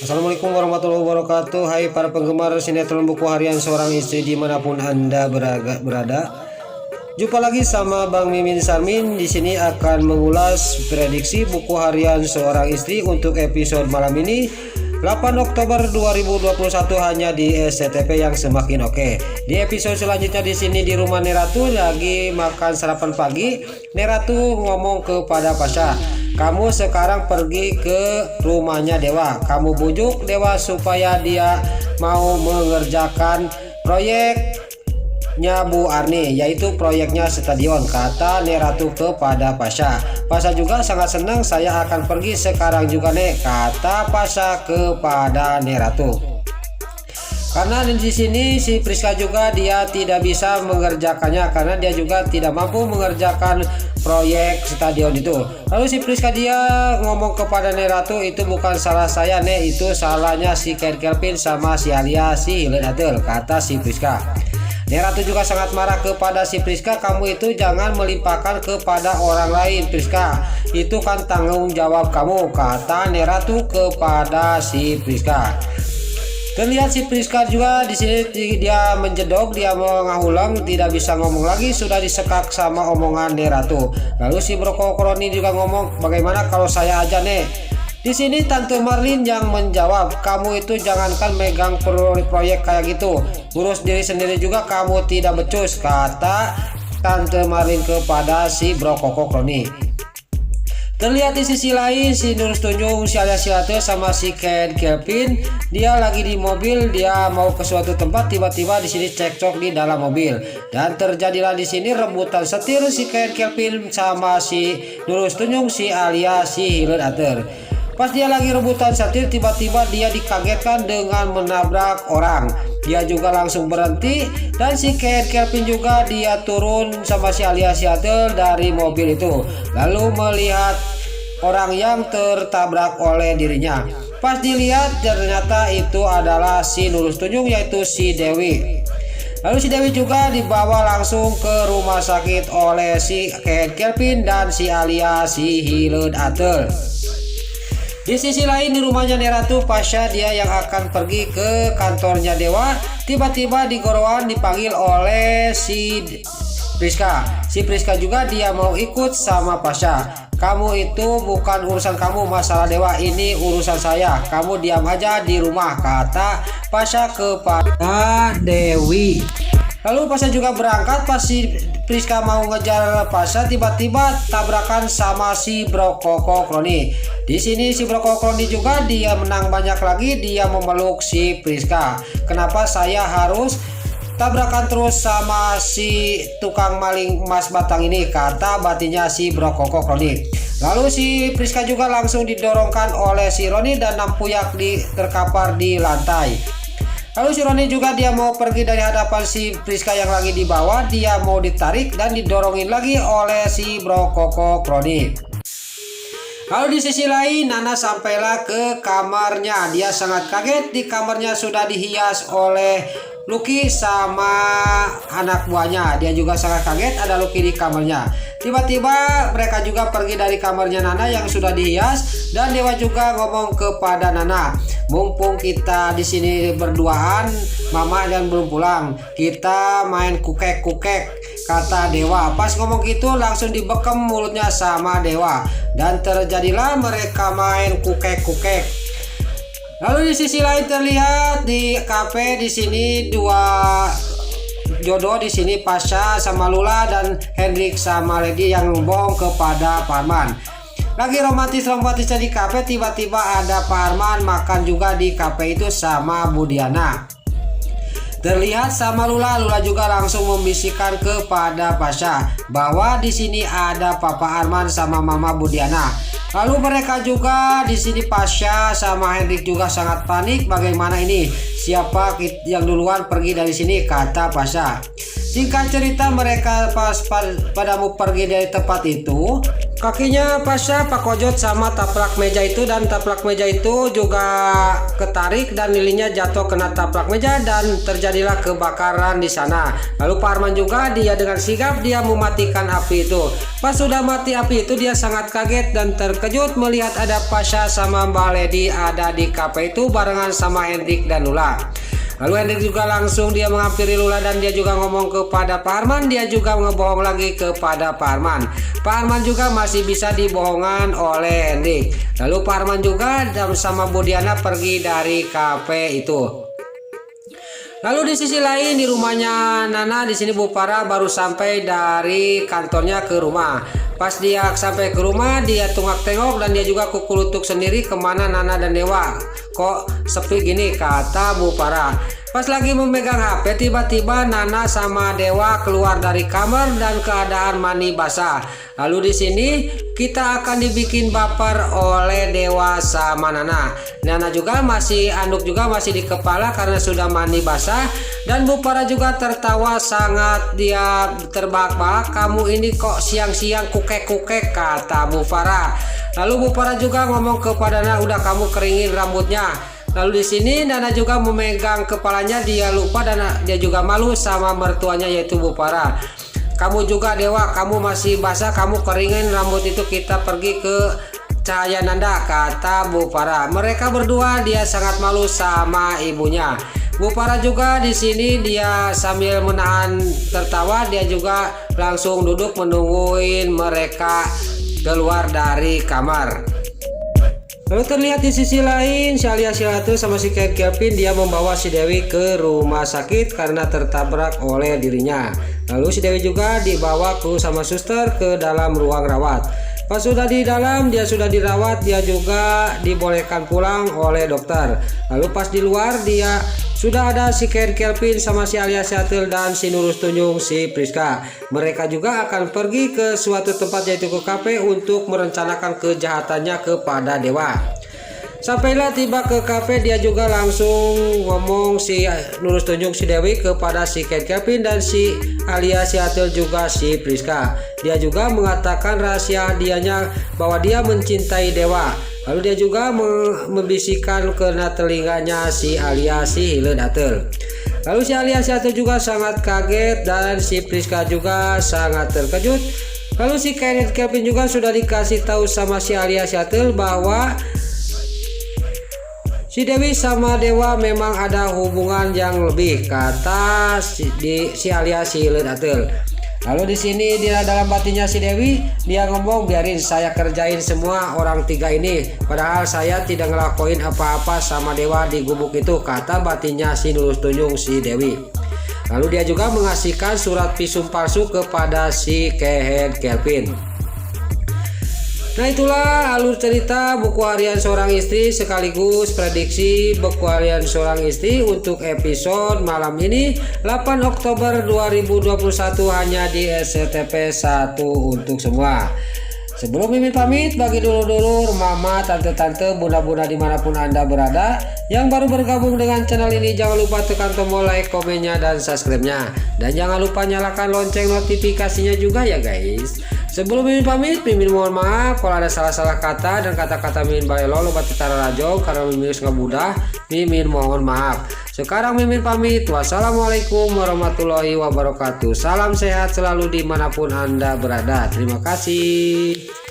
Assalamualaikum warahmatullahi wabarakatuh. Hai para penggemar sinetron buku harian seorang istri dimanapun Anda berada. Jumpa lagi sama Bang Mimin Sarmin. Di sini akan mengulas prediksi buku harian seorang istri untuk episode malam ini 8 Oktober 2021 hanya di SCTV yang semakin oke. Di episode selanjutnya di sini di rumah Neratu lagi makan sarapan pagi. Neratu ngomong kepada Pasha, "Kamu sekarang pergi ke rumahnya Dewa. Kamu bujuk Dewa supaya dia mau mengerjakan proyeknya Bu Arni, yaitu proyeknya stadion," kata Neratu kepada Pasha. Pasha juga sangat senang. "Saya akan pergi sekarang juga, Nek," kata Pasha kepada Neratu. Karena di sini si Priska juga dia tidak bisa mengerjakannya karena dia juga tidak mampu mengerjakan proyek stadion itu. Lalu si Priska dia ngomong kepada Neratu, "Itu bukan salah saya, Nek, itu salahnya si Kelvin sama si Alia si Hiledatel," kata si Priska. Neratu juga sangat marah kepada si Priska. "Kamu itu jangan melimpahkan kepada orang lain, Priska. Itu kan tanggung jawab kamu," kata Neratu kepada si Priska. Terlihat si Priska juga di sini dia menjedok, dia mengahulang, tidak bisa ngomong lagi, sudah disekak sama omongan Neratu. Lalu si Brokokroni juga ngomong, "Bagaimana kalau saya aja, Nek?" Di sini Tante Marlin yang menjawab, "Kamu itu jangankan megang proyek kayak gitu, urus diri sendiri juga kamu tidak becus," kata Tante Marlin kepada si Brokokroni. Terlihat di sisi lain si Nurus Tunjung, si Alia Silate sama si Kelvin dia lagi di mobil, dia mau ke suatu tempat, tiba-tiba di sini cekcok di dalam mobil dan terjadilah di sini rebutan setir si Kelvin sama si Nurus Tunjung, si Alia si Hiledater. Pas dia lagi rebutan setir, tiba-tiba dia dikagetkan dengan menabrak orang. Dia juga langsung berhenti dan si Kelvin juga dia turun sama si Alia Siatel dari mobil itu, lalu melihat orang yang tertabrak oleh dirinya. Pas dilihat ternyata itu adalah si Nurus Tunjung, yaitu si Dewi. Lalu si Dewi juga dibawa langsung ke rumah sakit oleh si Kelvin dan si Alia si Hiledatel. Di sisi lain di rumahnya Neratu, Pasha dia yang akan pergi ke kantornya Dewa, tiba-tiba di gorowan dipanggil oleh si Priska. Si Priska juga dia mau ikut sama Pasha. "Kamu itu bukan urusan kamu, masalah Dewa ini urusan saya. Kamu diam aja di rumah," kata Pasha kepada Dewi. Lalu Pasha juga berangkat. Pas si Priska mau ngejar Pasha, tiba-tiba tabrakan sama si Brokokroni. Di sini si Brokokroni juga dia menang banyak lagi, dia memeluk si Priska. "Kenapa saya harus tabrakan terus sama si tukang maling emas batang ini?" kata batinnya si Brokokroni. Lalu si Priska juga langsung didorongkan oleh si Roni dan Nampuyak terkapar di lantai. Lalu si Roni juga dia mau pergi dari hadapan si Priska yang lagi di bawah, dia mau ditarik dan didorongin lagi oleh si Brokokroni. Lalu di sisi lain Nana sampailah ke kamarnya. Dia sangat kaget, di kamarnya sudah dihias oleh Lucky sama anak buahnya. Dia juga sangat kaget ada Lucky di kamarnya. Tiba-tiba mereka juga pergi dari kamarnya Nana yang sudah dihias dan Dewa juga ngomong kepada Nana, "Mumpung kita di sini berduaan, Mama dan belum pulang, kita main kukek-kukek," kata Dewa. Pas ngomong gitu langsung dibekem mulutnya sama Dewa dan terjadilah mereka main kukek-kukek. Lalu di sisi lain terlihat di kafe di sini dua jodoh, di sini Pasha sama Lula dan Hendrik sama Lady yang ngomong kepada Parman. Lagi romantis-romantisnya di kafe, tiba-tiba ada Parman makan juga di kafe itu sama Budiana. Terlihat sama Lula juga langsung membisikkan kepada Pasha bahwa di sini ada Papa Arman sama Mama Budiana. Lalu mereka juga di sini Pasha sama Hendrik juga sangat panik, bagaimana ini? Siapa yang duluan pergi dari sini, kata Pasha. Singkat cerita mereka pada mau pergi dari tempat itu, Kakinya Pasha pakojot sama taplak meja itu, dan taplak meja itu juga ketarik dan lilinnya jatuh kena taplak meja dan terjadilah kebakaran di sana. Lalu Pak Arman juga dia dengan sigap dia mematikan api itu. Pas sudah mati api itu dia sangat kaget dan terkejut melihat ada Pasha sama Mbak Lady ada di kafe itu barengan sama Hendrik dan Lula. Lalu Hendrik juga langsung dia menghampiri Lula dan dia juga ngomong kepada Pak Arman, dia juga ngebohong lagi kepada Pak Arman. Pak Arman juga masih bisa dibohongan oleh Hendrik. Lalu Pak Arman juga sama Bu Diana pergi dari kafe itu. Lalu di sisi lain di rumahnya Nana di sini Bu Farah baru sampai dari kantornya ke rumah. Pas dia sampai ke rumah dia tengok dan dia juga kukulutuk sendiri kemana Nana dan Dewa. Kok sepi gini, kata Bu Farah. Pas lagi memegang HP tiba-tiba Nana sama Dewa keluar dari kamar dan keadaan mani basah. Lalu di sini kita akan dibikin baper oleh Dewa sama Nana. Nana juga masih anduk juga masih di kepala karena sudah mani basah, dan Bu Farah juga tertawa sangat dia terbahak-bahak. Kamu ini kok siang-siang kukek-kukek, kata Bu Farah. Lalu Bu Farah juga ngomong kepada Nana, udah kamu keringin rambutnya. Lalu di sini Nana juga memegang kepalanya, dia lupa dan dia juga malu sama mertuanya yaitu Bu Farah. Kamu juga Dewa, kamu masih basah, kamu keringin rambut itu, kita pergi ke Cahaya Nanda, kata Bu Farah. Mereka berdua dia sangat malu sama ibunya. Bu Farah juga di sini dia sambil menahan tertawa, dia juga langsung duduk menungguin mereka keluar dari kamar. Lalu terlihat di sisi lain si Alia Silatu sama si Kevin dia membawa si Dewi ke rumah sakit karena tertabrak oleh dirinya. Lalu si Dewi juga dibawa sama suster ke dalam ruang rawat. Pas sudah di dalam dia sudah dirawat, dia juga dibolehkan pulang oleh dokter. Lalu pas di luar dia sudah ada si Kevin sama si Alia Silatu dan si Nurul Tunjung si Priska. Mereka juga akan pergi ke suatu tempat yaitu ke kafe untuk merencanakan kejahatannya kepada Dewa. Sampailah tiba ke kafe dia juga langsung ngomong si Nurul Tunjung si Dewi kepada si Kevin dan si Alia Silatu juga si Priska. Dia juga mengatakan rahasia dianya bahwa dia mencintai Dewa. Lalu dia juga membisikkan ke telinganya si Alia si Hile Datel. Lalu si Alia Silatu juga sangat kaget dan si Priska juga sangat terkejut. Lalu si Kevin juga sudah dikasih tahu sama si Alia Silatu bahwa si Dewi sama Dewa memang ada hubungan yang lebih, kata si Alia si Hile Datel. Lalu di sini dia dalam batinnya si Dewi dia ngomong, biarin saya kerjain semua orang tiga ini, padahal saya tidak ngelakuin apa-apa sama Dewa di gubuk itu, kata batinnya si Nurul Tunjung si Dewi. Lalu dia juga mengasihkan surat visum palsu kepada si Kevin. Nah itulah alur cerita buku harian seorang istri sekaligus prediksi buku harian seorang istri untuk episode malam ini 8 Oktober 2021 hanya di SCTV 1 untuk semua. Sebelum Mimin pamit, bagi dulur-dulur, mama, tante-tante, bunda-bunda dimanapun anda berada yang baru bergabung dengan channel ini, jangan lupa tekan tombol like, komennya, dan subscribe-nya, dan jangan lupa nyalakan lonceng notifikasinya juga ya guys. Sebelum Mimin pamit, Mimin mohon maaf kalau ada salah-salah kata dan kata-kata Mimin balelo loba titara rajo karena Mimin ngabudah, Mimin mohon maaf. Sekarang Mimin pamit, wassalamualaikum warahmatullahi wabarakatuh. Salam sehat selalu dimanapun anda berada. Terima kasih.